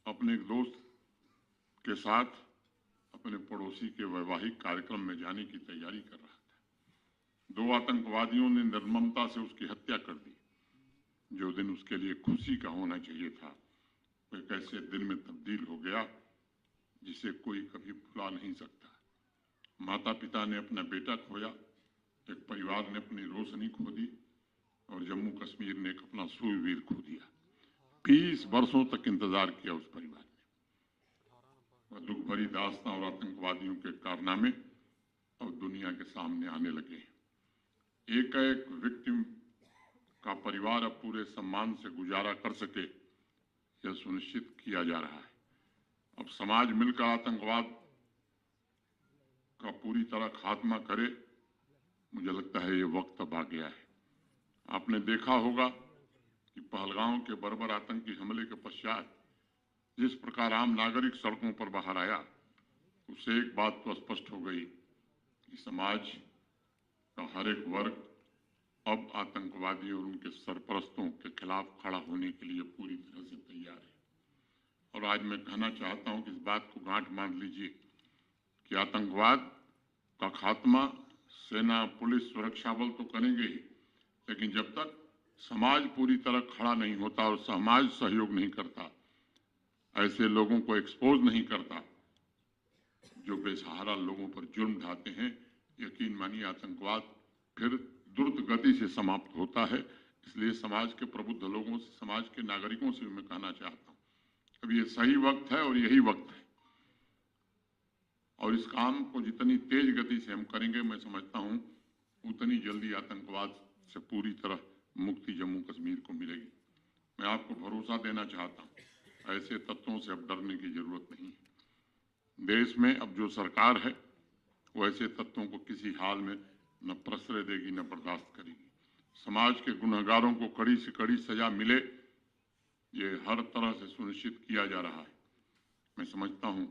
अपने एक दोस्त के साथ अपने पड़ोसी के वैवाहिक कार्यक्रम में जाने की तैयारी कर रहा था। 2 आतंकवादियों ने निर्ममता से उसकी हत्या कर दी। जो दिन उसके लिए खुशी का होना चाहिए था, वो एक ऐसे दिन में तब्दील हो गया जिसे कोई कभी भुला नहीं सकता। माता पिता ने अपना बेटा खोया, एक परिवार ने अपनी रोशनी खो दी और जम्मू कश्मीर ने एक अपना सूरवीर खो दिया। 20 वर्षों तक इंतजार किया उस परिवार ने। दुख भरी दास्तां और आतंकवादियों के कारनामे अब दुनिया के सामने आने लगे हैं। एक एक विक्टिम का परिवार अब पूरे सम्मान से गुजारा कर सके, यह सुनिश्चित किया जा रहा है। अब समाज मिलकर आतंकवाद का पूरी तरह खात्मा करे। मुझे लगता है ये वक्त अब आ गया है। आपने देखा होगा कि पहलगांव के बर्बर आतंकी हमले के पश्चात जिस प्रकार आम नागरिक सड़कों पर बाहर आया, उससे एक बात तो स्पष्ट हो गई कि समाज का हर एक वर्ग अब आतंकवादियों और उनके सरपरस्तों के खिलाफ खड़ा होने के लिए पूरी तरह से तैयार है। और आज मैं कहना चाहता हूं कि इस बात को गांठ बांध लीजिए कि आतंकवाद का खात्मा सेना, पुलिस, सुरक्षा बल तो करेंगे ही, लेकिन जब तक समाज पूरी तरह खड़ा नहीं होता और समाज सहयोग नहीं करता, ऐसे लोगों को एक्सपोज नहीं करता जो बेसहारा लोगों पर जुर्म ढाते हैं, यकीन मानिए आतंकवाद फिर द्रुत गति से समाप्त होता है। इसलिए समाज के प्रबुद्ध लोगों से, समाज के नागरिकों से मैं कहना चाहता हूं, अब ये सही वक्त है और यही वक्त है। और इस काम को जितनी तेज गति से हम करेंगे, मैं समझता हूं उतनी जल्दी आतंकवाद से पूरी तरह मुक्ति जम्मू कश्मीर को मिलेगी। मैं आपको भरोसा देना चाहता हूं, ऐसे तत्वों से अब डरने की जरूरत नहीं है। देश में अब जो सरकार है वो ऐसे तत्वों को किसी हाल में न प्रश्रय देगी न बर्दाश्त करेगी। समाज के गुनहगारों को कड़ी से कड़ी सजा मिले, ये हर तरह से सुनिश्चित किया जा रहा है। मैं समझता हूं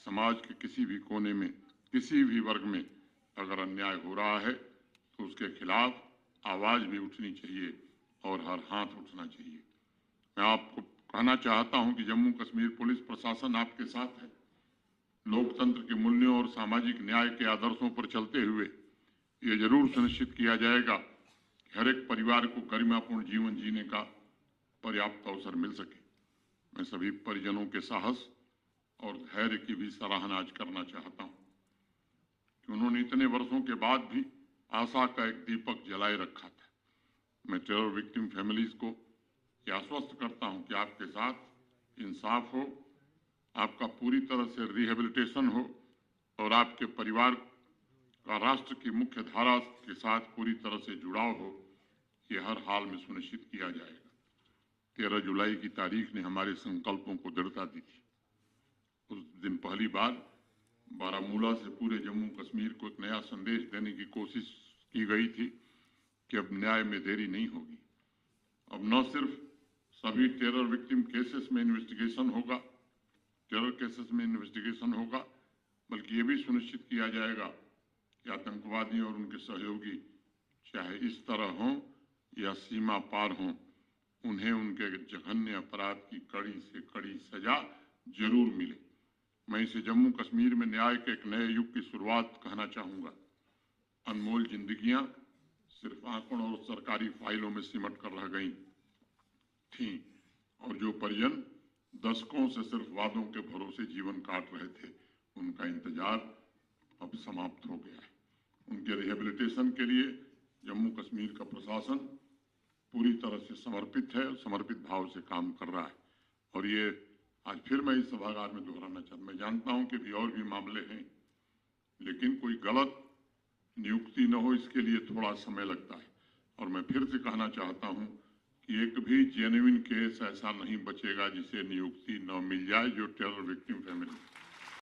समाज के किसी भी कोने में, किसी भी वर्ग में अगर अन्याय हो रहा है तो उसके खिलाफ आवाज भी उठनी चाहिए और हर हाथ उठना चाहिए। मैं आपको कहना चाहता हूं कि जम्मू कश्मीर पुलिस प्रशासन आपके साथ है। लोकतंत्र के मूल्यों और सामाजिक न्याय के आदर्शों पर चलते हुए ये जरूर सुनिश्चित किया जाएगा कि हर एक परिवार को गरिमापूर्ण जीवन जीने का पर्याप्त अवसर मिल सके। मैं सभी परिजनों के साहस और धैर्य की भी सराहना आज करना चाहता हूं कि उन्होंने इतने वर्षों के बाद भी आशा का एक दीपक जलाए रखा था। मैं टेरर विक्टिम फैमिलीज को यह आश्वस्त करता हूं कि आपके साथ इंसाफ हो, आपका पूरी तरह से रिहेबिलिटेशन हो और आपके परिवार का राष्ट्र की मुख्य धारा के साथ पूरी तरह से जुड़ाव हो, ये हर हाल में सुनिश्चित किया जाएगा। 13 जुलाई की तारीख ने हमारे संकल्पों को दृढ़ता दी थी। उस दिन पहली बार बारामूला से पूरे जम्मू कश्मीर को एक नया संदेश देने की कोशिश की गई थी कि अब न्याय में देरी नहीं होगी। अब न सिर्फ सभी टेरर विक्टिम केसेस में इन्वेस्टिगेशन होगा, टेरर केसेस में इन्वेस्टिगेशन होगा, बल्कि ये भी सुनिश्चित किया जाएगा कि आतंकवादी और उनके सहयोगी चाहे इस तरह हों या सीमा पार हों, उन्हें उनके जघन्य अपराध की कड़ी से कड़ी सजा जरूर मिले। मैं इसे जम्मू कश्मीर में न्याय के एक नए युग की शुरुआत कहना चाहूंगा। अनमोल जिंदगियां सिर्फ आंकड़ों और सरकारी फाइलों में सिमट कर रह गई थीं और जो परिजन दशकों से सिर्फ वादों के भरोसे जीवन काट रहे थे, उनका इंतजार अब समाप्त हो गया है। उनके रिहेबिलिटेशन के लिए जम्मू कश्मीर का प्रशासन पूरी तरह से समर्पित है और समर्पित भाव से काम कर रहा है। और ये आज फिर मैं इस सभागार में दोहराना चाहता हूं, मैं जानता हूं कि भी और भी मामले हैं, लेकिन कोई गलत नियुक्ति न हो इसके लिए थोड़ा समय लगता है। और मैं फिर से कहना चाहता हूं कि एक भी जेन्युइन केस ऐसा नहीं बचेगा जिसे नियुक्ति न मिल जाए जो टेरर विक्टिम फैमिली